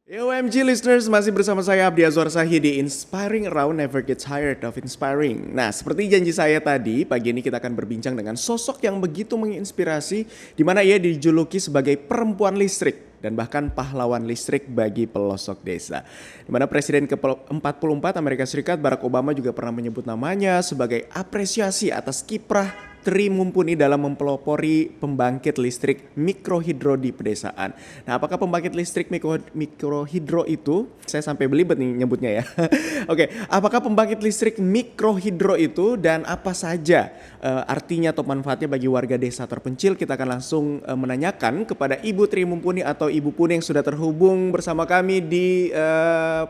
Yo OMG listeners, masih bersama saya Abdi Azwar Sahid di Inspiring Around Never Get Tired of Inspiring. Nah, seperti janji saya tadi, pagi ini kita akan berbincang dengan sosok yang begitu menginspirasi, di mana ia dijuluki sebagai perempuan listrik dan bahkan pahlawan listrik bagi pelosok desa. Di mana Presiden ke-44 Amerika Serikat Barack Obama juga pernah menyebut namanya sebagai apresiasi atas kiprah Tri Mumpuni dalam mempelopori pembangkit listrik mikrohidro di pedesaan. Nah, apakah pembangkit listrik mikrohidro itu, saya sampai belibet nih nyebutnya ya. Oke, apakah pembangkit listrik mikrohidro itu dan apa saja artinya atau manfaatnya bagi warga desa terpencil? Kita akan langsung menanyakan kepada Ibu Tri Mumpuni atau Ibu Puni yang sudah terhubung bersama kami di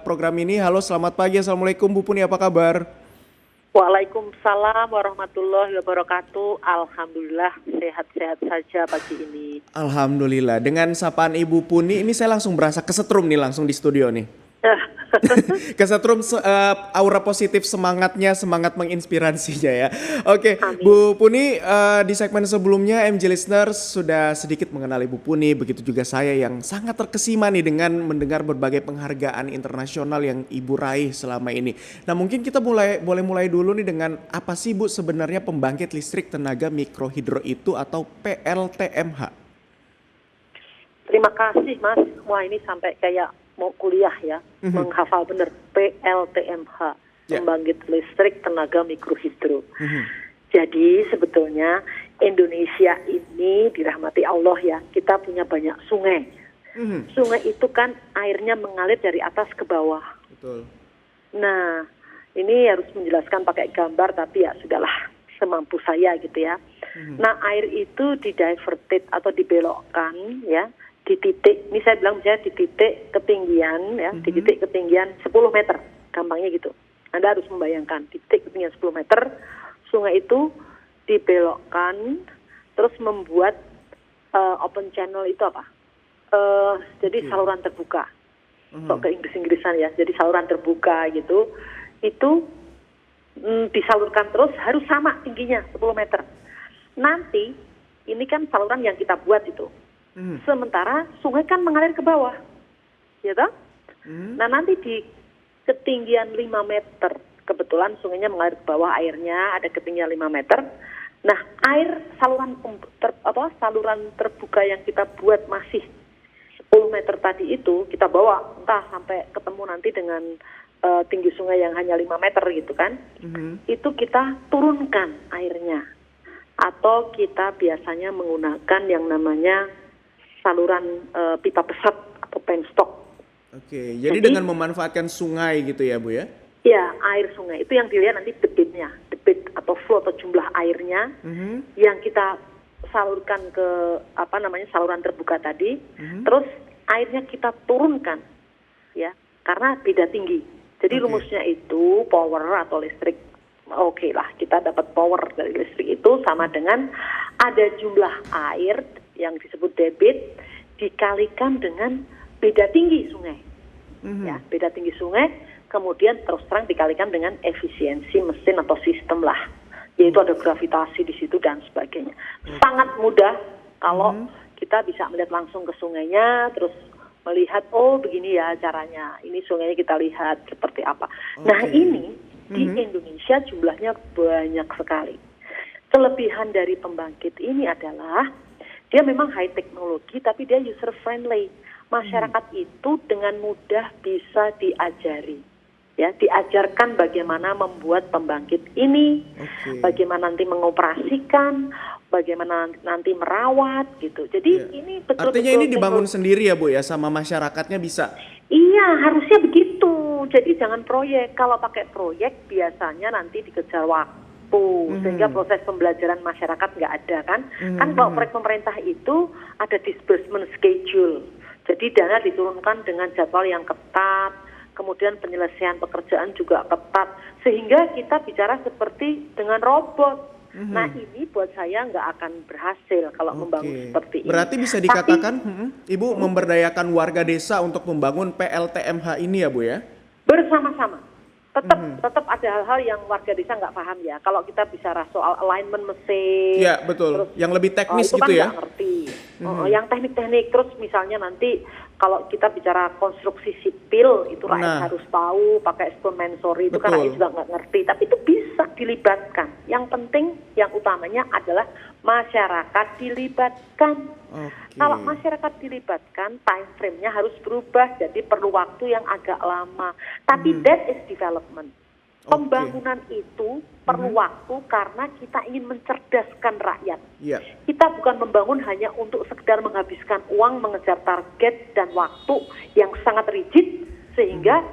program ini. Halo, selamat pagi. Assalamualaikum Bu Puni, apa kabar? Waalaikumsalam warahmatullahi wabarakatuh. Alhamdulillah sehat-sehat saja pagi ini. Alhamdulillah. Dengan sapaan Ibu Puni ini saya langsung berasa kesetrum nih langsung di studio nih. Kesetrum aura positif semangatnya, semangat menginspirasinya ya. Oke, Amin. Bu Puni, di segmen sebelumnya MG Listeners sudah sedikit mengenal Ibu Puni, begitu juga saya yang sangat terkesima nih dengan mendengar berbagai penghargaan internasional yang Ibu raih selama ini. Nah, mungkin kita boleh mulai dulu nih dengan apa sih Bu sebenarnya pembangkit listrik tenaga mikrohidro itu atau PLTMH? Terima kasih Mas. Wah, ini sampai kayak mau kuliah ya, menghafal bener PLTMH, Ya. pembangkit listrik tenaga mikrohidro. Jadi sebetulnya Indonesia ini dirahmati Allah ya, kita punya banyak sungai. Sungai itu kan airnya mengalir dari atas ke bawah. Betul. Nah, ini harus menjelaskan pakai gambar, tapi ya sudahlah semampu saya gitu ya. Nah, air itu diverted atau dibelokkan ya di titik, ini saya bilang misalnya di titik ketinggian ya, di titik ketinggian 10 meter, gampangnya gitu. Anda harus membayangkan di titik ketinggian 10 meter, sungai itu dibelokkan, terus membuat open channel itu apa? Jadi saluran terbuka. Kok ke Inggris-Inggrisan ya, jadi saluran terbuka gitu, itu disalurkan terus harus sama tingginya 10 meter. Nanti ini kan saluran yang kita buat itu. Sementara sungai kan mengalir ke bawah, ya toh? Nah nanti di ketinggian 5 meter, kebetulan sungainya mengalir ke bawah airnya, ada ketinggian 5 meter. Nah air saluran terbuka yang kita buat masih 10 meter tadi itu kita bawa entah sampai ketemu nanti dengan tinggi sungai yang hanya 5 meter gitu kan, itu kita turunkan airnya. Atau kita biasanya menggunakan yang namanya saluran pipa pesat atau penstock. Oke, jadi dengan memanfaatkan sungai gitu ya Bu ya? Ya, air sungai itu yang dilihat nanti debitnya, debit atau flow atau jumlah airnya yang kita salurkan ke saluran terbuka tadi, terus airnya kita turunkan ya, karena beda tinggi. Jadi rumusnya itu power atau listrik. Oke lah, kita dapat power dari listrik itu sama dengan ada jumlah air yang disebut debit dikalikan dengan beda tinggi sungai. Ya, beda tinggi sungai, kemudian terus terang dikalikan dengan efisiensi mesin atau sistem lah. Yaitu ada gravitasi di situ dan sebagainya. Sangat mudah kalau kita bisa melihat langsung ke sungainya, terus melihat oh begini ya caranya. Ini sungainya kita lihat seperti apa. Nah, ini di Indonesia jumlahnya banyak sekali. Kelebihan dari pembangkit ini adalah dia memang high teknologi tapi dia user friendly. Masyarakat itu dengan mudah bisa diajari. Ya, diajarkan bagaimana membuat pembangkit ini, bagaimana nanti mengoperasikan, bagaimana nanti merawat gitu. Jadi ini betul-betul artinya ini dibangun sendiri ya Bu ya, sama masyarakatnya bisa? Iya, harusnya begitu. Jadi jangan proyek. Kalau pakai proyek biasanya nanti dikejar waktu. Sehingga proses pembelajaran masyarakat nggak ada kan. Kan kalau proyek pemerintah itu ada disbursement schedule. Jadi dana diturunkan dengan jadwal yang ketat. Kemudian penyelesaian pekerjaan juga ketat. Sehingga kita bicara seperti dengan robot. Nah ini buat saya nggak akan berhasil kalau membangun seperti ini. Berarti bisa dikatakan Ibu memberdayakan warga desa untuk membangun PLTMH ini ya Bu ya? Bersama-sama. tetap ada hal-hal yang warga desa nggak paham ya. Kalau kita bicara soal alignment mesin, Ya, betul. terus Yang lebih teknis itu gitu kan ya. nggak ngerti. Yang teknik-teknik, terus misalnya nanti kalau kita bicara konstruksi sipil itu rakyat Nah. harus tahu pakai stone masonry itu kan Betul. rakyat juga nggak ngerti. Tapi itu bisa dilibatkan. Yang penting, yang utamanya adalah masyarakat dilibatkan. Oke. Kalau masyarakat dilibatkan, time frame-nya harus berubah, jadi perlu waktu yang agak lama. Tapi that is development. Oke. Pembangunan itu perlu waktu karena kita ingin mencerdaskan rakyat. Iya. Kita bukan membangun hanya untuk sekedar menghabiskan uang, mengejar target dan waktu yang sangat rigid, sehingga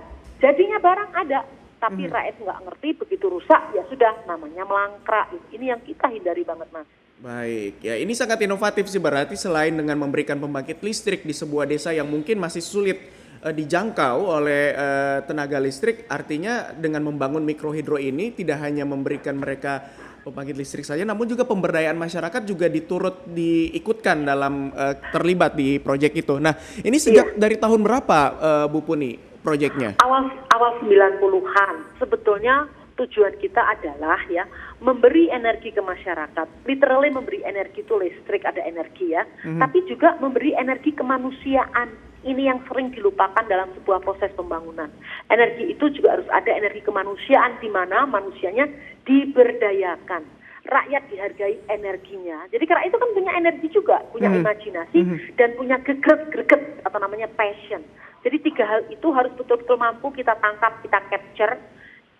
jadinya barang ada. Tapi rakyat nggak ngerti, begitu rusak, ya sudah, namanya melangkrak. Ini yang kita hindari banget, Mas. Baik, ya ini sangat inovatif sih, berarti selain dengan memberikan pembangkit listrik di sebuah desa yang mungkin masih sulit dijangkau oleh tenaga listrik, artinya dengan membangun mikrohidro ini tidak hanya memberikan mereka pembangkit listrik saja, namun juga pemberdayaan masyarakat juga diikutkan dalam terlibat di proyek itu. Nah, ini sejak dari tahun berapa Bu Puni proyeknya? Awal 90-an. Sebetulnya tujuan kita adalah ya memberi energi ke masyarakat, literally memberi energi itu listrik, ada energi ya, tapi juga memberi energi kemanusiaan. Ini yang sering dilupakan dalam sebuah proses pembangunan. Energi itu juga harus ada energi kemanusiaan di mana manusianya diberdayakan. Rakyat dihargai energinya. Jadi rakyat itu kan punya energi juga, punya imajinasi dan punya greget atau namanya passion. Jadi 3 hal itu harus betul-betul mampu kita tangkap, kita capture.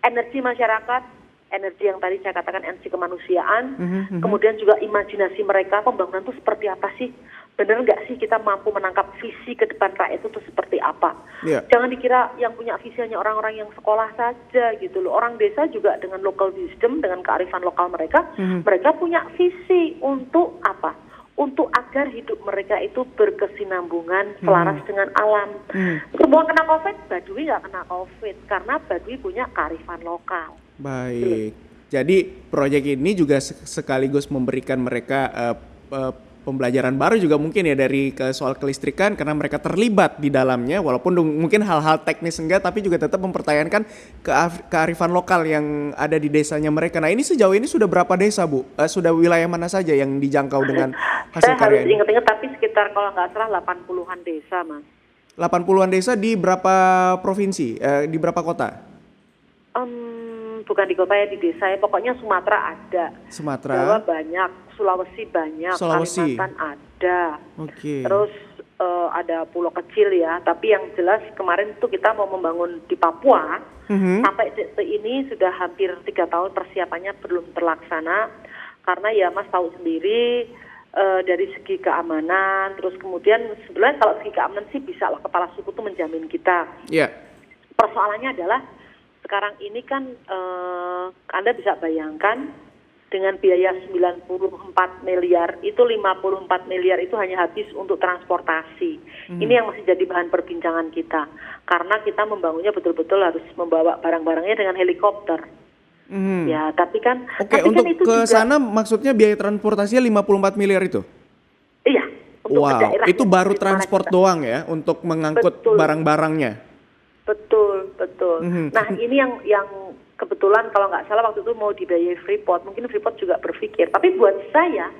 Energi masyarakat, energi yang tadi saya katakan energi kemanusiaan, kemudian juga imajinasi mereka, pembangunan itu seperti apa sih? Benar nggak sih kita mampu menangkap visi ke depan rakyat itu seperti apa? Yeah. Jangan dikira yang punya visi hanya orang-orang yang sekolah saja gitu loh. Orang desa juga dengan local wisdom, dengan kearifan lokal mereka, mereka punya visi untuk apa? Untuk agar hidup mereka itu berkesinambungan, selaras dengan alam. Semua kena COVID, Baduy nggak kena COVID karena Baduy punya kearifan lokal. Baik. Jadi proyek ini juga sekaligus memberikan mereka pembelajaran baru juga mungkin ya dari soal kelistrikan karena mereka terlibat di dalamnya walaupun mungkin hal-hal teknis enggak tapi juga tetap mempertahankan kearifan lokal yang ada di desanya mereka. Nah, ini sejauh ini sudah berapa desa, Bu? Sudah wilayah mana saja yang dijangkau dengan hasil Saya karya harus ini? ingat-ingat tapi sekitar kalau nggak salah 80-an desa, Mas. 80-an desa di berapa provinsi? Di berapa kota? Bukan di kota ya, di desa ya. Pokoknya Sumatera ada. Sumatera. Jawa banyak, Sulawesi banyak, Sulawesi. Kalimantan ada. Oke. Terus ada pulau kecil ya. Tapi yang jelas kemarin tuh kita mau membangun di Papua. Sampai detik ini sudah hampir 3 tahun persiapannya belum terlaksana. Karena ya Mas tahu sendiri dari segi keamanan. Terus kemudian sebenarnya kalau segi keamanan sih bisa lah kepala suku tuh menjamin kita. Iya. Persoalannya adalah sekarang ini kan Anda bisa bayangkan dengan biaya 94 miliar, itu 54 miliar itu hanya habis untuk transportasi. Ini yang masih jadi bahan perbincangan kita. Karena kita membangunnya betul-betul harus membawa barang-barangnya dengan helikopter. Ya, tapi kan Oke, tapi untuk kan itu ke juga, sana maksudnya biaya transportasinya 54 miliar itu? iya, untuk ke Wow, daerah itu yang baru di mana transport kita- doang ya untuk mengangkut Betul. barang-barangnya. Betul. Nah, ini yang kebetulan kalau nggak salah waktu itu mau dibiayai Freeport, mungkin Freeport juga berpikir. Tapi buat saya,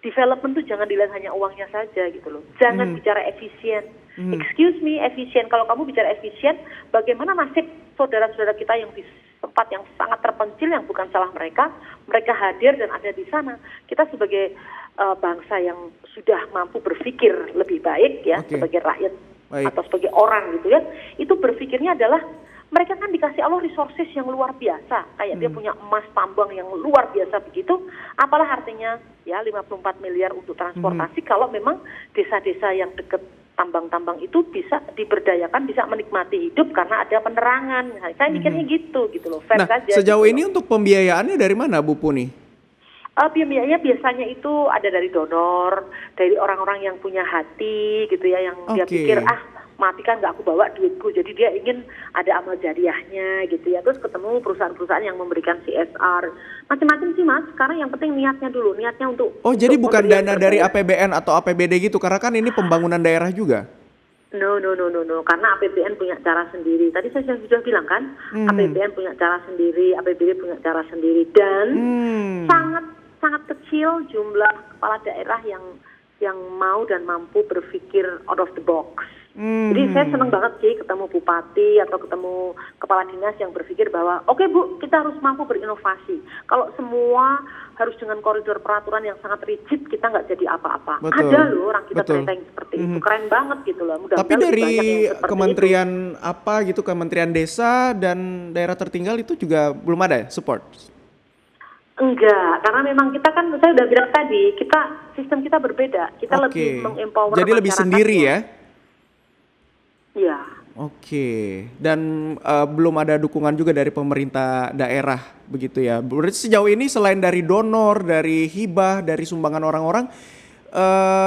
development tuh jangan dilihat hanya uangnya saja gitu loh. Jangan bicara efisien. Excuse me, efisien. Kalau kamu bicara efisien, bagaimana nasib saudara-saudara kita yang di tempat yang sangat terpencil yang bukan salah mereka hadir dan ada di sana. Kita sebagai bangsa yang sudah mampu berpikir lebih baik ya, Oke. sebagai rakyat Baik. atau sebagai orang gitu ya, itu berpikirnya adalah mereka kan dikasih Allah resources yang luar biasa, kayak dia punya emas tambang yang luar biasa begitu, apalah artinya ya 54 miliar untuk transportasi kalau memang desa-desa yang dekat tambang-tambang itu bisa diberdayakan, bisa menikmati hidup karena ada penerangan. Nah, saya mikirnya gitu loh, fair Nah, saja. sejauh gitu ini loh. untuk pembiayaannya dari mana Bu Puni? Biayanya biasanya itu ada dari donor, dari orang-orang yang punya hati gitu ya, yang dia Oke. pikir mati kan nggak aku bawa duitku, jadi dia ingin ada amal jariahnya gitu ya. Terus ketemu perusahaan-perusahaan yang memberikan CSR, macam-macam sih Mas. Sekarang yang penting niatnya dulu, niatnya untuk Oh, jadi untuk bukan memberi yang dana dari terbaik. APBN atau APBD gitu, karena kan ini pembangunan daerah juga. No. Karena APBN punya cara sendiri. Tadi saya sudah bilang kan, APBN punya cara sendiri, APBD punya cara sendiri, dan sangat sangat kecil jumlah kepala daerah yang mau dan mampu berpikir out of the box. Jadi saya senang banget sih ketemu bupati atau ketemu kepala dinas yang berpikir bahwa oke Bu, kita harus mampu berinovasi. Kalau semua harus dengan koridor peraturan yang sangat rigid, kita nggak jadi apa-apa. Betul. Ada loh orang kita Betul. ternyata yang seperti itu, keren banget gitu loh. Tapi Mudah-mudahan lebih dari banyak yang seperti itu. kementerian apa gitu, Kementerian Desa dan daerah tertinggal itu juga belum ada ya support? Enggak, karena memang kita kan, saya udah bilang tadi, sistem kita berbeda. Kita lebih mengempower Jadi lebih sendiri ya? Iya. Oke, dan belum ada dukungan juga dari pemerintah daerah begitu ya. Berarti sejauh ini selain dari donor, dari hibah, dari sumbangan orang-orang,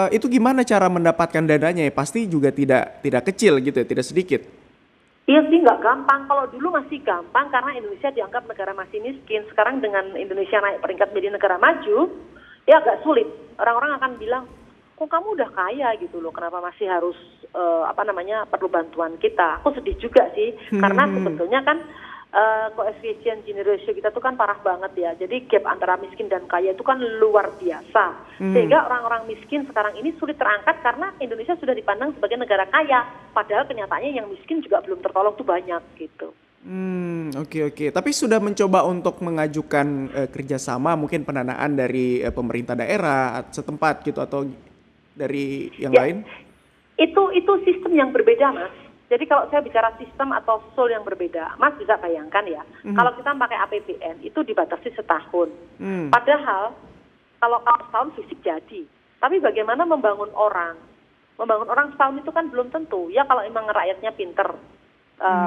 itu gimana cara mendapatkan dananya ya? Pasti juga tidak kecil gitu ya, tidak sedikit. Iya sih, nggak gampang. Kalau dulu masih gampang karena Indonesia dianggap negara masih miskin. Sekarang dengan Indonesia naik peringkat menjadi negara maju, ya agak sulit. Orang-orang akan bilang, kok kamu udah kaya gitu loh, kenapa masih harus perlu bantuan kita. Aku sedih juga sih, karena sebetulnya kan koefisien Gini ratio kita tuh kan parah banget ya. Jadi gap antara miskin dan kaya itu kan luar biasa. Sehingga orang-orang miskin sekarang ini sulit terangkat karena Indonesia sudah dipandang sebagai negara kaya. Padahal kenyataannya yang miskin juga belum tertolong tuh banyak gitu. Oke. Tapi sudah mencoba untuk mengajukan kerjasama mungkin pendanaan dari pemerintah daerah setempat gitu atau dari yang lain? Itu sistem yang berbeda, Mas. Jadi kalau saya bicara sistem atau soul yang berbeda, Mas bisa bayangkan ya, kalau kita pakai APBN itu dibatasi setahun. Padahal kalau setahun fisik jadi, tapi bagaimana membangun orang? Membangun orang setahun itu kan belum tentu. Ya kalau emang rakyatnya pinter,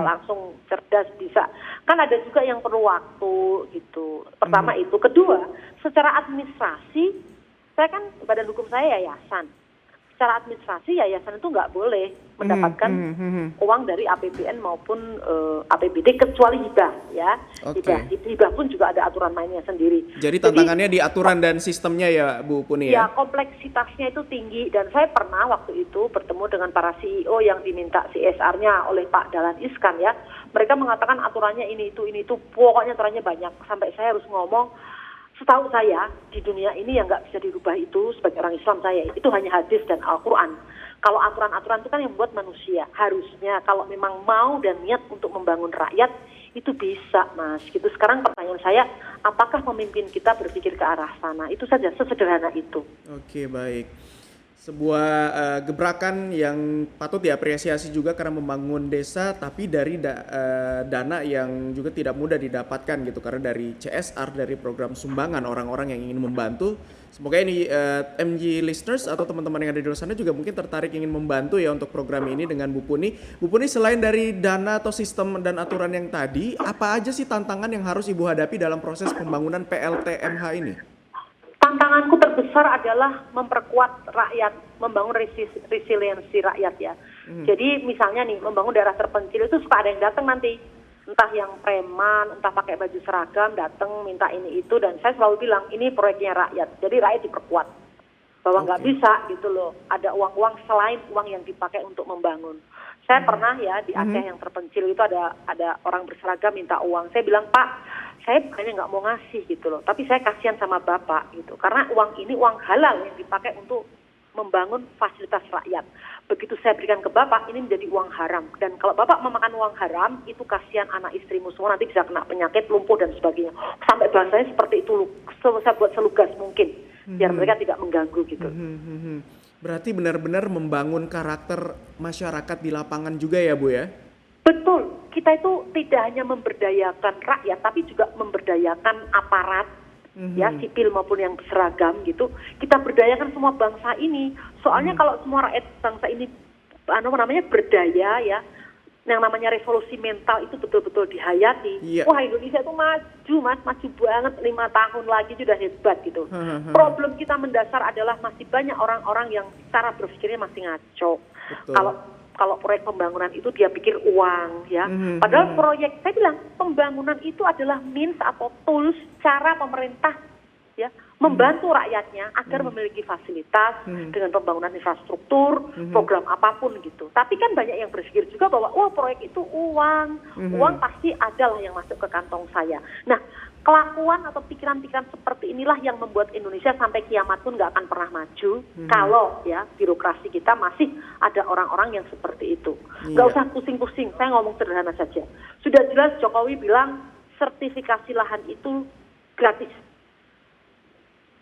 langsung cerdas bisa. Kan ada juga yang perlu waktu gitu. Pertama itu. Kedua, secara administrasi, saya kan badan hukum saya yayasan. Secara administrasi yayasan itu nggak boleh mendapatkan uang dari APBN maupun APBD kecuali hibah ya. Hibah pun juga ada aturan mainnya sendiri. Jadi tantangannya di aturan dan sistemnya ya Bu Puni ya? Ya kompleksitasnya itu tinggi dan saya pernah waktu itu bertemu dengan para CEO yang diminta CSR-nya oleh Pak Dahlan Iskan ya. Mereka mengatakan aturannya ini itu pokoknya aturannya banyak sampai saya harus ngomong. Setahu saya di dunia ini yang nggak bisa dirubah itu sebagai orang Islam saya itu hanya hadis dan Al-Quran. Kalau aturan-aturan itu kan yang membuat manusia. Harusnya kalau memang mau dan niat untuk membangun rakyat itu bisa, Mas. Gitu. Sekarang pertanyaan saya, apakah pemimpin kita berpikir ke arah sana? Itu saja, sesederhana itu. Oke, baik. Sebuah gebrakan yang patut diapresiasi juga karena membangun desa tapi dari dana yang juga tidak mudah didapatkan gitu karena dari CSR, dari program sumbangan orang-orang yang ingin membantu. Semoga ini MG listeners atau teman-teman yang ada di luar sana juga mungkin tertarik ingin membantu ya untuk program ini dengan Bu Puni. Bu Puni, selain dari dana atau sistem dan aturan yang tadi, apa aja sih tantangan yang harus Ibu hadapi dalam proses pembangunan PLTMH ini? Tantanganku terbesar adalah memperkuat rakyat, membangun resiliensi rakyat ya. Jadi misalnya nih, membangun daerah terpencil itu suka ada yang datang nanti. Entah yang preman, entah pakai baju seragam, datang minta ini itu. Dan saya selalu bilang, ini proyeknya rakyat. Jadi rakyat diperkuat. Bahwa nggak bisa gitu loh, ada uang-uang selain uang yang dipakai untuk membangun. Saya pernah ya di Aceh yang terpencil itu ada orang berseragam minta uang. Saya bilang, Pak, saya bukannya nggak mau ngasih gitu loh, tapi saya kasihan sama Bapak gitu. Karena uang ini uang halal yang dipakai untuk membangun fasilitas rakyat. Begitu saya berikan ke Bapak, ini menjadi uang haram. Dan kalau Bapak memakan uang haram, itu kasihan anak istrimu semua nanti bisa kena penyakit, lumpuh dan sebagainya. Sampai bahasanya seperti itu, saya buat selugas mungkin, biar mereka tidak mengganggu gitu. Berarti benar-benar membangun karakter masyarakat di lapangan juga ya Bu ya? Betul, kita itu tidak hanya memberdayakan rakyat, tapi juga memberdayakan aparat, ya sipil maupun yang seragam gitu. Kita berdayakan semua bangsa ini. Soalnya kalau semua rakyat bangsa ini berdaya ya, yang namanya revolusi mental itu betul-betul dihayati. Wah, Indonesia itu maju, Mas, maju banget. 5 tahun lagi sudah hebat gitu. Problem kita mendasar adalah masih banyak orang-orang yang cara berpikirnya masih ngaco. Kalau proyek pembangunan itu dia pikir uang ya. Padahal proyek, saya bilang pembangunan itu adalah means atau tools cara pemerintah ya, membantu rakyatnya agar memiliki fasilitas dengan pembangunan infrastruktur, program apapun gitu. Tapi kan banyak yang berpikir juga bahwa wah proyek itu uang pasti ada lah yang masuk ke kantong saya. Nah, kelakuan atau pikiran-pikiran seperti inilah yang membuat Indonesia sampai kiamat pun nggak akan pernah maju kalau ya birokrasi kita masih ada orang-orang yang seperti itu. Nggak usah pusing-pusing, saya ngomong sederhana saja. Sudah jelas Jokowi bilang sertifikasi lahan itu gratis.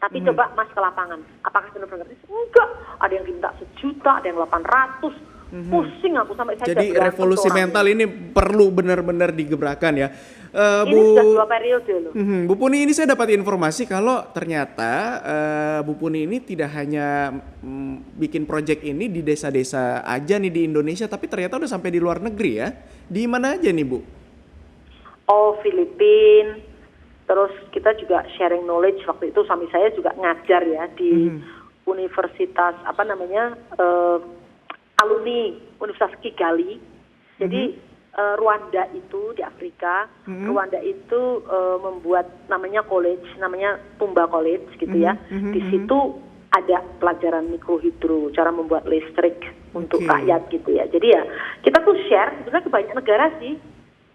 Tapi coba Mas ke lapangan, apakah benar-benar gratis? Enggak, ada yang diminta 1 juta, ada yang 800. Pusing aku sampai saya. Jadi revolusi mental ini perlu benar-benar digebrakan ya. Ini sudah 2 periode loh. Bu Puni, ini saya dapat informasi kalau ternyata Bu Puni ini tidak hanya bikin proyek ini di desa-desa aja nih di Indonesia, tapi ternyata udah sampai di luar negeri ya. Di mana aja nih Bu? Oh, Filipina. Terus kita juga sharing knowledge, waktu itu suami saya juga ngajar ya di universitas alumni Universitas Kigali. Jadi Rwanda itu di Afrika, Rwanda itu membuat namanya college, namanya Tumba College gitu ya. Di situ ada pelajaran mikrohidro, cara membuat listrik untuk rakyat gitu ya. Jadi ya kita tuh share sebenarnya ke banyak negara sih.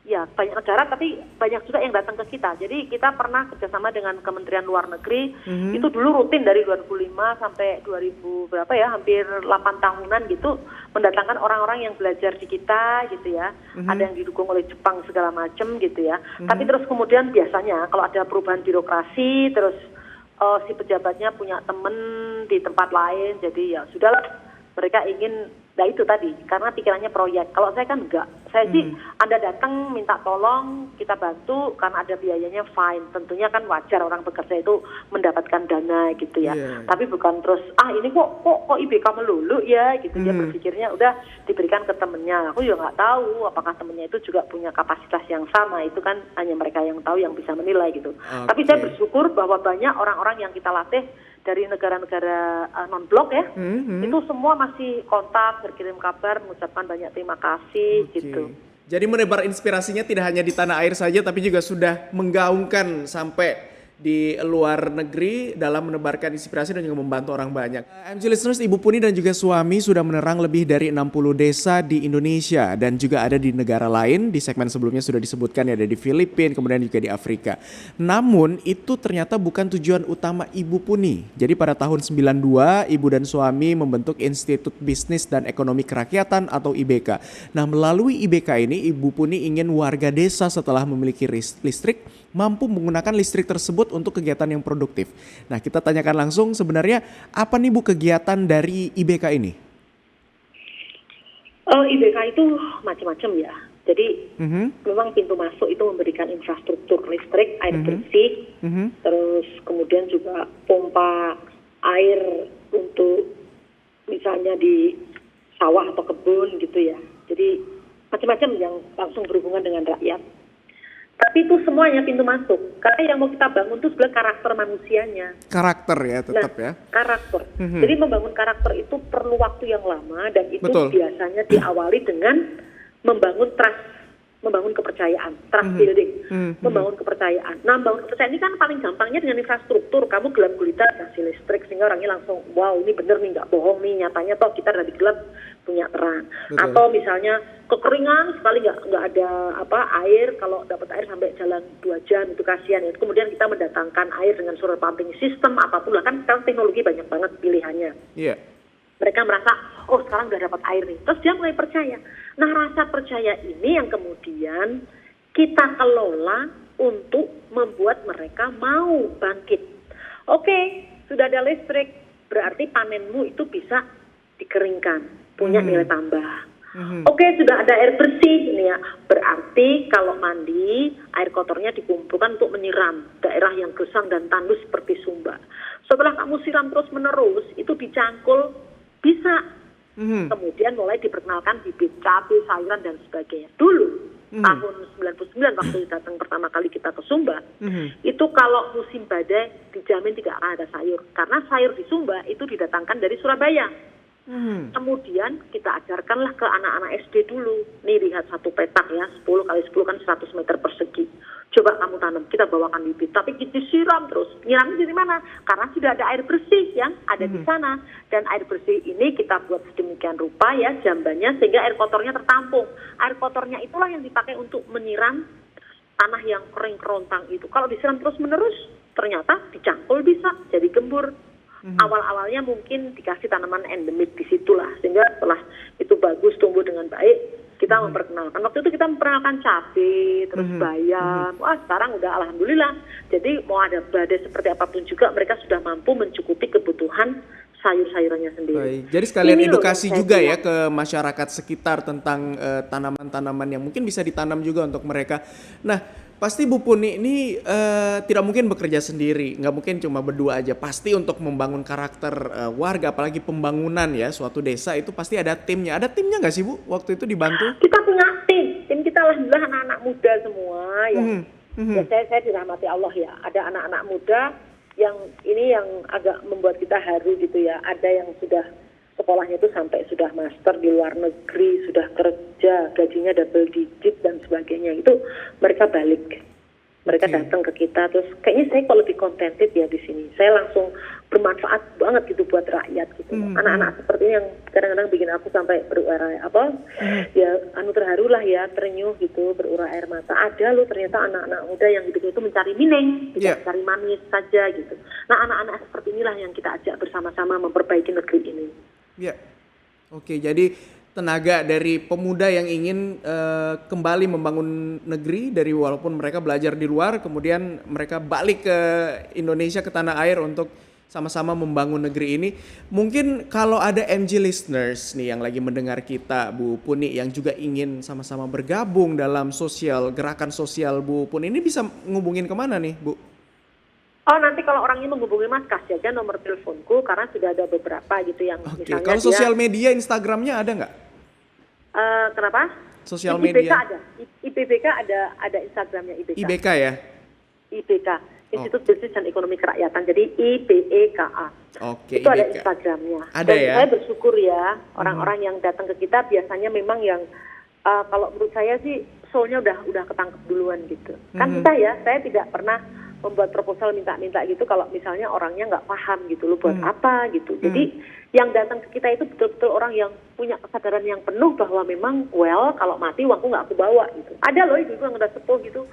Ya, banyak negara, tapi banyak juga yang datang ke kita. Jadi kita pernah kerjasama dengan Kementerian Luar Negeri, itu dulu rutin dari 2005 sampai 2000 berapa ya, hampir 8 tahunan gitu, mendatangkan orang-orang yang belajar di kita gitu ya. Ada yang didukung oleh Jepang segala macam gitu ya. Tapi terus kemudian biasanya kalau ada perubahan birokrasi, terus si pejabatnya punya temen di tempat lain, jadi ya sudahlah, mereka ingin. Nah itu tadi, karena pikirannya proyek. Kalau saya kan enggak. Saya sih, Anda datang minta tolong, kita bantu, karena ada biayanya fine. Tentunya kan wajar orang bekerja itu mendapatkan dana gitu ya. Tapi bukan terus, ini kok IBK melulu ya gitu. Dia berpikirnya udah diberikan ke temennya. Aku juga nggak tahu apakah temennya itu juga punya kapasitas yang sama. Itu kan hanya mereka yang tahu, yang bisa menilai gitu. Tapi saya bersyukur bahwa banyak orang-orang yang kita latih dari negara-negara non-blok ya, itu semua masih kontak, berkirim kabar, mengucapkan banyak terima kasih gitu. Jadi menebar inspirasinya tidak hanya di tanah air saja, tapi juga sudah menggaungkan sampai di luar negeri dalam menebarkan inspirasi dan juga membantu orang banyak. MG listeners, Ibu Puni dan juga suami sudah menerang lebih dari 60 desa di Indonesia dan juga ada di negara lain. Di segmen sebelumnya sudah disebutkan ya, ada di Filipina, kemudian juga di Afrika. Namun itu ternyata bukan tujuan utama Ibu Puni. Jadi pada tahun 92 Ibu dan suami membentuk Institut Bisnis dan Ekonomi Kerakyatan atau IBK. Nah, melalui IBK ini Ibu Puni ingin warga desa setelah memiliki listrik mampu menggunakan listrik tersebut untuk kegiatan yang produktif. Nah, kita tanyakan langsung sebenarnya apa nih Bu kegiatan dari IBK ini? IBK itu macam-macam ya. Jadi memang pintu masuk itu memberikan infrastruktur listrik, air bersih, terus kemudian juga pompa air untuk misalnya di sawah atau kebun gitu ya. Jadi macam-macam yang langsung berhubungan dengan rakyat. Tapi itu semuanya pintu masuk. Karena yang mau kita bangun itu sebenarnya karakter manusianya. Karakter ya tetap ya. Karakter. Jadi membangun karakter itu perlu waktu yang lama dan itu biasanya diawali dengan membangun trust, membangun kepercayaan, trust building, membangun kepercayaan. Nah, membangun kepercayaan ini kan paling gampangnya dengan infrastruktur. Kamu gelap gulita kasih listrik sehingga orangnya langsung, wow ini bener nih, nggak bohong nih, nyatanya toh kita dari gelap punya terang. Atau misalnya kekeringan sekali nggak ada air, kalau dapat air sampai jalan 2 jam itu kasihan ya. Kemudian kita mendatangkan air dengan solar pumping system apapun lah, kan sekarang teknologi banyak banget pilihannya. Mereka merasa, oh sekarang udah dapat air nih. Terus dia mulai percaya. Nah, rasa percaya ini yang kemudian kita kelola untuk membuat mereka mau bangkit. Oke, sudah ada listrik, berarti panenmu itu bisa dikeringkan, punya nilai tambah. Oke, sudah ada air bersih ini ya. Berarti kalau mandi, air kotornya dikumpulkan untuk menyiram daerah yang gersang dan tandus seperti Sumba. Setelah kamu siram terus-menerus, itu dicangkul bisa. Kemudian mulai diperkenalkan bibit cabai, sayuran dan sebagainya. Dulu tahun 99 waktu datang pertama kali kita ke Sumba, itu kalau musim badai dijamin tidak akan ada sayur. Karena sayur di Sumba itu didatangkan dari Surabaya. Kemudian kita ajarkanlah ke anak-anak SD dulu. Nih lihat satu petak ya, 10 kali 10 kan 100 meter persegi. Coba kamu tanam, kita bawakan bibit, tapi kita siram terus. Nyiramnya dari mana? Karena sudah ada air bersih yang ada di sana. Dan air bersih ini kita buat sedemikian rupa ya jambannya sehingga air kotornya tertampung. Air kotornya itulah yang dipakai untuk menyiram tanah yang kering kerontang itu. Kalau disiram terus-menerus, ternyata dicangkul bisa jadi gembur. Awal-awalnya mungkin dikasih tanaman endemik di situlah, sehingga setelah itu bagus tumbuh dengan baik, kita memperkenalkan. Waktu itu kita memperkenalkan cabai, terus bayam. Wah, sekarang udah alhamdulillah. Jadi mau ada badai seperti apapun juga, mereka sudah mampu mencukupi kebutuhan sayur-sayurannya sendiri. Baik. Jadi sekalian Ini edukasi loh, juga saya ya ke masyarakat sekitar tentang tanaman-tanaman yang mungkin bisa ditanam juga untuk mereka. Nah, pasti Bu Puni ini tidak mungkin bekerja sendiri, nggak mungkin cuma berdua aja. Pasti untuk membangun karakter warga, apalagi pembangunan ya suatu desa itu pasti ada timnya. Ada timnya nggak sih Bu waktu itu dibantu? Kita punya tim kita alhamdulillah anak-anak muda semua yang ya saya dirahmati Allah ya. Ada anak-anak muda yang ini yang agak membuat kita haru gitu ya. Ada yang sudah sekolahnya itu sampai sudah master di luar negeri, sudah kerja, gajinya double digit dan sebagainya. Itu mereka balik. Mereka datang ke kita, terus kayaknya saya kok lebih contented ya di sini. Saya langsung bermanfaat banget gitu buat rakyat gitu. Anak-anak seperti ini yang kadang-kadang bikin aku sampai berurai ya terharu lah ya, terenyuh gitu, berurai air mata. Ada loh ternyata anak-anak muda yang hidupnya itu mencari mining, tidak mencari manis saja gitu. Nah anak-anak seperti inilah yang kita ajak bersama-sama memperbaiki negeri ini. Ya, oke. Jadi tenaga dari pemuda yang ingin kembali membangun negeri dari walaupun mereka belajar di luar, kemudian mereka balik ke Indonesia, ke tanah air untuk sama-sama membangun negeri ini. Mungkin kalau ada MG listeners nih yang lagi mendengar kita, Bu Puni, yang juga ingin sama-sama bergabung dalam gerakan sosial Bu Puni, ini bisa ngubungin kemana nih Bu? Oh nanti kalau orangnya menghubungi Mas, kasih aja nomor teleponku karena sudah ada beberapa gitu yang misalnya kalau sosial media Instagramnya ada nggak? Kenapa? Sosial IBK media. ada. IPBK ada Instagramnya IBK. IBK ya? IBK, Institut Bisnis dan Ekonomi Kerakyatan. Jadi IBEKA. Oke, itu IBK. ada Instagramnya. Ada dan ya? saya bersyukur ya orang-orang yang datang ke kita biasanya memang yang kalau menurut saya sih soulnya udah ketangkep duluan gitu. Kan kita ya, saya tidak pernah membuat proposal minta-minta gitu kalau misalnya orangnya nggak paham gitu loh buat apa gitu. Jadi yang datang ke kita itu betul-betul orang yang punya kesadaran yang penuh bahwa memang kalau mati uangku nggak aku bawa gitu. Ada loh ibu yang udah sepuh gitu.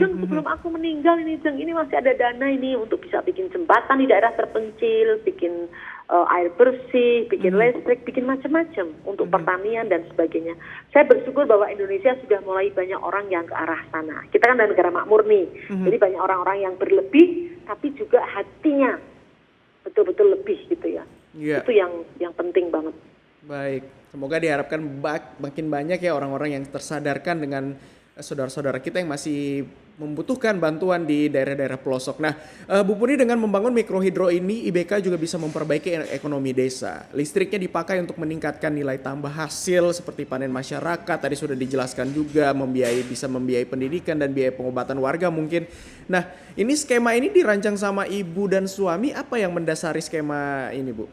Jeng sebelum aku meninggal ini Jeng ini masih ada dana ini untuk bisa bikin jembatan di daerah terpencil, bikin air bersih, bikin listrik, bikin macam-macam untuk pertanian dan sebagainya. Saya bersyukur bahwa Indonesia sudah mulai banyak orang yang ke arah sana. Kita kan negara makmur nih, jadi banyak orang-orang yang berlebih, tapi juga hatinya betul-betul lebih gitu ya. Yeah. Itu yang penting banget. Baik, semoga diharapkan makin banyak ya orang-orang yang tersadarkan dengan saudara-saudara kita yang masih membutuhkan bantuan di daerah-daerah pelosok. Nah, Bu Puni dengan membangun mikrohidro ini, IBK juga bisa memperbaiki ekonomi desa. Listriknya dipakai untuk meningkatkan nilai tambah hasil seperti panen masyarakat. Tadi sudah dijelaskan juga bisa membiayai pendidikan dan biaya pengobatan warga mungkin. Nah, ini skema ini dirancang sama ibu dan suami. Apa yang mendasari skema ini, Bu?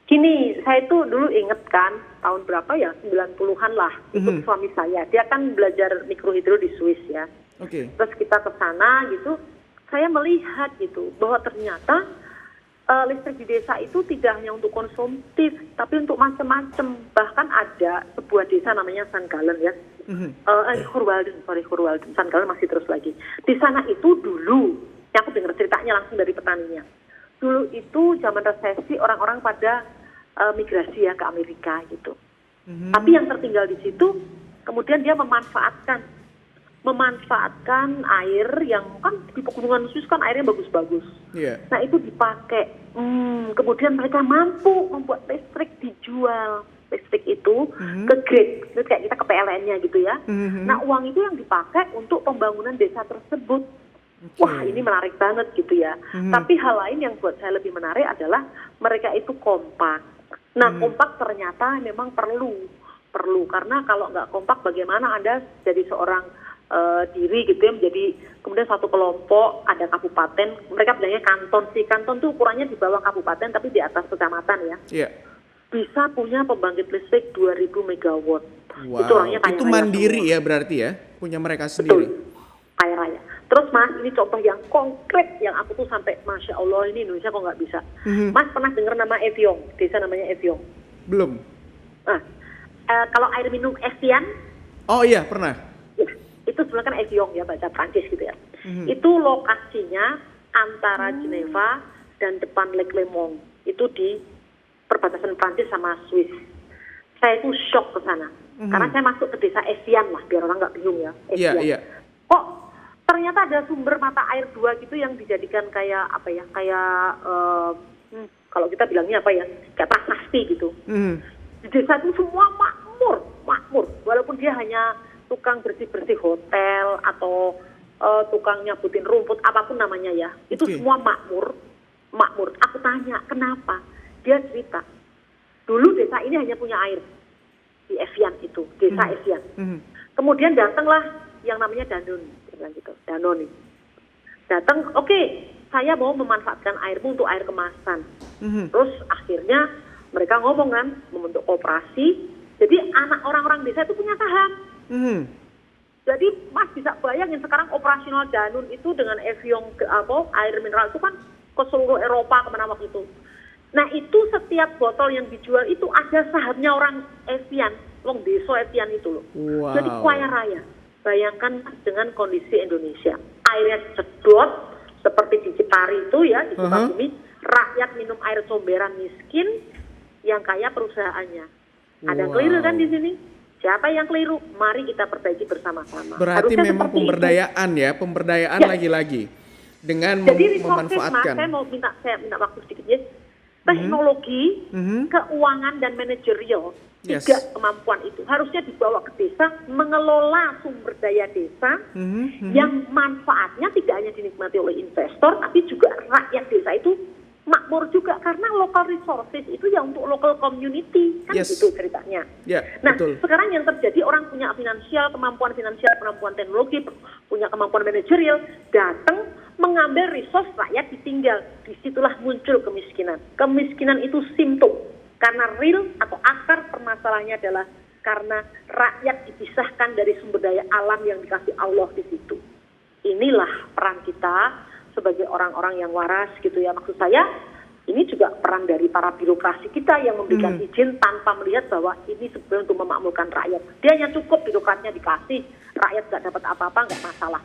Gini, saya tuh dulu inget kan, tahun berapa ya, 90-an lah, ikut suami saya. Dia kan belajar mikrohidro di Swiss ya. Oke. Terus kita ke sana gitu, saya melihat gitu, bahwa ternyata listrik di desa itu tidak hanya untuk konsumtif, tapi untuk macam-macam. Bahkan ada sebuah desa namanya Sangalen ya, Khurwalden, Sangalen masih terus lagi. Di sana itu dulu, yang aku dengar ceritanya langsung dari petaninya. Dulu itu zaman resesi orang-orang pada migrasi ya ke Amerika gitu. Tapi yang tertinggal di situ, kemudian dia memanfaatkan air yang kan di pegunungan Swiss kan airnya bagus-bagus. Yeah. Nah itu dipakai. Kemudian mereka mampu membuat listrik dijual. Listrik itu ke grid, kayak kita ke PLN-nya gitu ya. Nah uang itu yang dipakai untuk pembangunan desa tersebut. Okay. Wah ini menarik banget gitu ya. Tapi hal lain yang buat saya lebih menarik adalah mereka itu kompak. Nah kompak ternyata memang perlu karena kalau nggak kompak bagaimana Anda jadi seorang diri gitu ya, menjadi kemudian satu kelompok, ada kabupaten, mereka bilangnya kanton sih. Kanton tuh ukurannya di bawah kabupaten tapi di atas kecamatan ya. Yeah. bisa punya pembangkit listrik 2000 megawatt. Wow, Itu orangnya kaya itu raya mandiri semua. ya berarti ya, punya mereka sendiri. Betul, kaya raya. Terus Mas, ini contoh yang konkret yang aku tuh sampai Masya Allah ini Indonesia kok nggak bisa. Mas pernah dengar nama Evian, desa namanya Evian? Belum. Nah, kalau air minum Evian, Oh iya, pernah. ya, itu sebenarnya kan Evian ya, bahasa Prancis gitu ya. Itu lokasinya antara Geneva dan depan Lake Léman. Itu di perbatasan Prancis sama Swiss. Saya itu shock ke sana. Karena saya masuk ke desa Evian lah, biar orang nggak bingung ya. Iya, Evian. iya. Kok ternyata ada sumber mata air dua gitu yang dijadikan kayak apa ya, kayak kalau kita bilangnya apa ya, kayak prasasti gitu. Di desa itu semua makmur. Walaupun dia hanya tukang bersih-bersih hotel atau tukang nyabutin rumput, apapun namanya ya, itu Oke. semua makmur. Aku tanya kenapa? Dia cerita, dulu desa ini hanya punya air di Evian itu, desa Evian. Kemudian datanglah yang namanya Danone, dia bilang gitu, Danone. Datang, oke, saya mau memanfaatkan airmu untuk air kemasan. Terus akhirnya mereka ngomong kan, membentuk koperasi. Jadi anak orang-orang desa itu punya saham. Jadi Mas bisa bayangin sekarang operasional Danone itu dengan Evian air mineral itu kan ke seluruh Eropa kemana waktu itu. Nah itu setiap botol yang dijual itu ada sahamnya orang Evian, wong desa Evian itu loh. Wow. Jadi kaya raya. Bayangkan Mas dengan kondisi Indonesia, airnya sedot seperti di Cipari itu ya, di Sukabumi, rakyat minum air comberan miskin, yang kaya perusahaannya. Ada Wow. keliru kan di sini? Siapa yang keliru? Mari kita perbaiki bersama-sama. Berarti Harusnya memang seperti itu. pemberdayaan ya, pemberdayaan Ya. lagi-lagi dengan Jadi resources Mas, memanfaatkan. saya minta waktu sedikit ya. Teknologi, keuangan dan manajerial, Yes. tiga kemampuan itu harusnya dibawa ke desa, mengelola sumber daya desa yang manfaatnya tidak hanya dinikmati oleh investor, tapi juga rakyat desa itu makmur juga karena local resources itu ya untuk local community kan Yes. gitu ceritanya. Ya, Nah, betul. sekarang yang terjadi orang punya kemampuan finansial, kemampuan teknologi, punya kemampuan manajerial, datang mengambil resource, rakyat ditinggal. Disitulah muncul kemiskinan. Kemiskinan itu simptom. Karena real atau akar permasalahannya adalah karena rakyat dipisahkan dari sumber daya alam yang dikasih Allah di situ. Inilah peran kita sebagai orang-orang yang waras gitu ya. Maksud saya, ini juga peran dari para birokrasi kita yang memberikan izin tanpa melihat bahwa ini sebenarnya untuk memakmurkan rakyat. Dia hanya cukup birokratnya dikasih, rakyat nggak dapat apa-apa, nggak masalah.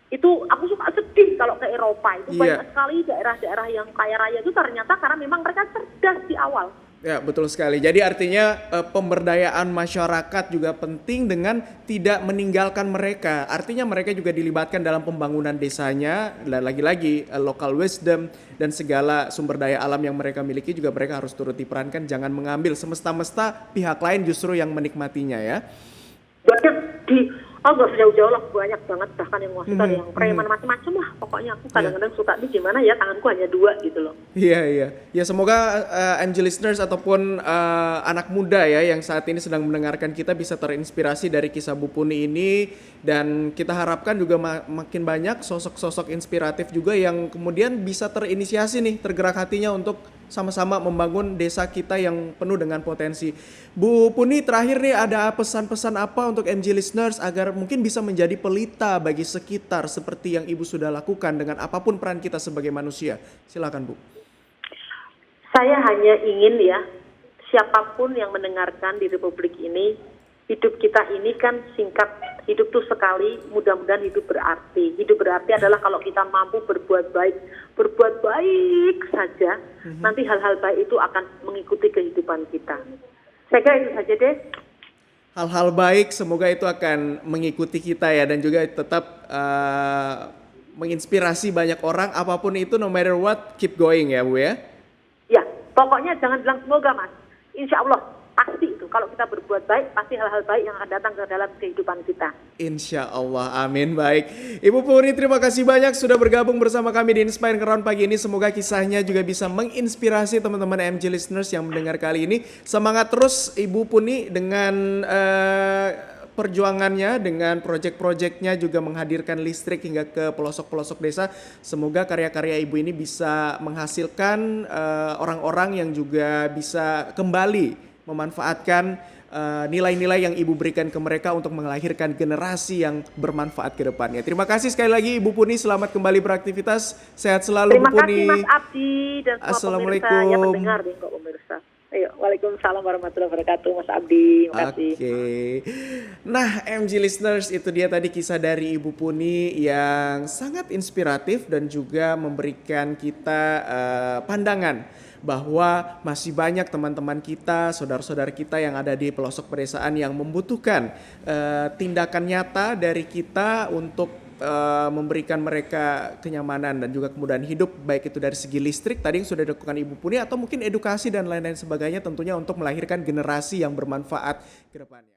Itu aku suka sedih kalau ke Eropa itu banyak sekali daerah-daerah yang kaya raya itu ternyata karena memang mereka cerdas di awal. Ya, betul sekali. Jadi artinya pemberdayaan masyarakat juga penting dengan tidak meninggalkan mereka. Artinya mereka juga dilibatkan dalam pembangunan desanya, dan lagi-lagi local wisdom dan segala sumber daya alam yang mereka miliki juga mereka harus turut diperankan. Jangan mengambil semesta-mesta pihak lain justru yang menikmatinya ya. Banyak nggak usah jauh-jauh lah, banyak banget bahkan yang wasit yang preman macam-macam lah. Pokoknya aku kadang-kadang suka nih gimana ya tanganku hanya 2 gitu loh. Iya. Ya semoga MG listeners ataupun anak muda ya yang saat ini sedang mendengarkan kita bisa terinspirasi dari kisah Bu Puni ini, dan kita harapkan juga makin banyak sosok-sosok inspiratif juga yang kemudian bisa terinisiasi nih, tergerak hatinya untuk sama-sama membangun desa kita yang penuh dengan potensi. Bu Puni, terakhir nih ada pesan-pesan apa untuk MG listeners agar mungkin bisa menjadi pelita bagi sekitar seperti yang Ibu sudah lakukan dengan apapun peran kita sebagai manusia. Silakan Bu. Saya hanya ingin ya, siapapun yang mendengarkan di Republik ini, hidup kita ini kan singkat, hidup tuh sekali, mudah-mudahan hidup berarti. Hidup berarti adalah kalau kita mampu berbuat baik saja, nanti hal-hal baik itu akan mengikuti kehidupan kita. Saya kira itu saja deh. Hal-hal baik semoga itu akan mengikuti kita ya, dan juga tetap menginspirasi banyak orang, apapun itu, no matter what, keep going ya Bu ya. Ya, pokoknya jangan bilang semoga Mas. Insya Allah pasti itu. Kalau kita berbuat baik, pasti hal-hal baik yang akan datang ke dalam kehidupan kita. Insya Allah, amin. Baik, Ibu Puni, terima kasih banyak sudah bergabung bersama kami di Inspiring Around pagi ini. Semoga kisahnya juga bisa menginspirasi teman-teman MG listeners yang mendengar kali ini. Semangat terus Ibu Puni dengan perjuangannya dengan proyek-proyeknya juga menghadirkan listrik hingga ke pelosok-pelosok desa. Semoga karya-karya Ibu ini bisa menghasilkan orang-orang yang juga bisa kembali memanfaatkan nilai-nilai yang Ibu berikan ke mereka untuk melahirkan generasi yang bermanfaat ke depannya. Terima kasih sekali lagi Ibu Puni, selamat kembali beraktivitas. Sehat selalu Terima Bu Puni. kasih Mas Abdi dan semua pemirsa Assalamualaikum. yang mendengar nih kok pemirsa. Ayo, Waalaikumsalam warahmatullahi wabarakatuh Mas Abdi. Terima kasih. Oke. Nah, MG listeners, itu dia tadi kisah dari Ibu Puni yang sangat inspiratif dan juga memberikan kita pandangan bahwa masih banyak teman-teman kita, saudara-saudara kita yang ada di pelosok pedesaan yang membutuhkan tindakan nyata dari kita untuk memberikan mereka kenyamanan dan juga kemudahan hidup, baik itu dari segi listrik tadi yang sudah dilakukan Ibu Puni atau mungkin edukasi dan lain-lain sebagainya, tentunya untuk melahirkan generasi yang bermanfaat ke depannya.